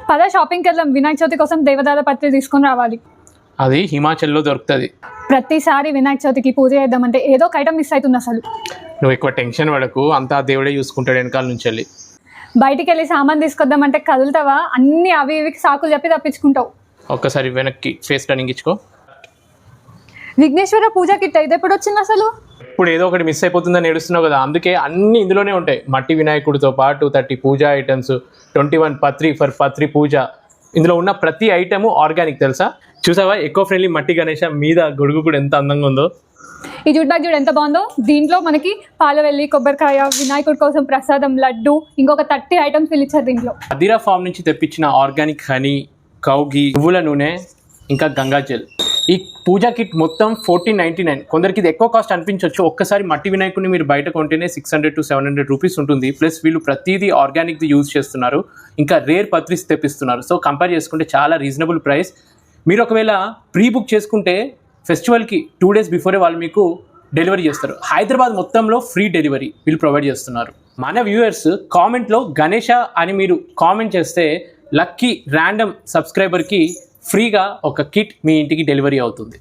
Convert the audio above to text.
పద షాపింగ్కి వెళ్దాం. వినాయక చవితి కోసం దేవదార పత్రి తీసుకొని రావాలి. అది హిమాచల్లో దొరుకుతుంది. ప్రతిసారి వినాయక చవితికి పూజ చేద్దామంటే ఏదో ఒక ఐటమ్ మిస్ అవుతుంది. అసలు నువ్వు ఎక్కువ టెన్షన్ పడకు, అంతా దేవుడే చూసుకుంటాడు వెనకాల నుంచి వెళ్ళి. బయటికి వెళ్ళి సామాన్ తీసుకొద్దామంటే కదులుతావా? అన్ని అవి ఇవి సాకులు చెప్పి తప్పించుకుంటావు. ఒక్కసారి వెనక్కి ఫేస్ టర్నింగ్ ఇచ్చుకో. విఘ్నేశ్వర పూజ కిట్ ఇది ఎప్పుడు వచ్చింది అసలు? ఇప్పుడు ఏదో ఒకటి మిస్ అయిపోతుందని ఏడుస్తున్నావు కదా, అందుకే అన్ని ఇందులోనే ఉంటాయి. మట్టి వినాయకుడితో పాటు 30 పూజా ఐటమ్స్, 21 పత్రి ఫర్ పత్రి పూజ. ఇందులో ఉన్న ప్రతి ఐటమ్ ఆర్గానిక్. తెలుసా? చూసావా ఎకో ఫ్రెండ్లీ మట్టి గణేష మీద గొడుగు కూడా ఎంత అందంగా ఉందో. ఈ జూట్ బ్యాగ్ చూడు ఎంత బాగుందో. దీంట్లో మనకి పాలవెల్లి, కొబ్బరికాయ, వినాయకుడి కోసం ప్రసాదం, లడ్డు, ఇంకొక 30 ఐటమ్స్ పిలిచారు దీంట్లో. అదిరా ఫామ్ నుంచి తెప్పించిన ఆర్గానిక్ హనీ, కౌగి, నువ్వుల నూనె, ఇంకా గంగా జెల్. ఈ పూజా కిట్ మొత్తం 1499. కొందరికి ఇది ఎక్కువ కాస్ట్ అనిపించవచ్చు. ఒక్కసారి మట్టి వినాయకుడిని మీరు బయట కొంటేనే 600 to 700 రూపీస్ ఉంటుంది. ప్లస్ వీళ్ళు ప్రతిదీ ఆర్గానిక్ది యూజ్ చేస్తున్నారు, ఇంకా రేర్ పత్రిస్ తెప్పిస్తున్నారు. సో కంపేర్ చేసుకుంటే చాలా రీజనబుల్ ప్రైస్. మీరు ఒకవేళ ప్రీ బుక్ చేసుకుంటే ఫెస్టివల్కి 2 days బిఫోరే వాళ్ళు మీకు డెలివరీ చేస్తారు. హైదరాబాద్ మొత్తంలో ఫ్రీ డెలివరీ వీళ్ళు ప్రొవైడ్ చేస్తున్నారు. మన వ్యూవర్స్ కామెంట్లో గణేష అని మీరు కామెంట్ చేస్తే లక్కీ ర్యాండమ్ సబ్స్క్రైబర్కి ఫ్రీగా ఒక కిట్ మీ ఇంటికి డెలివరీ అవుతుంది.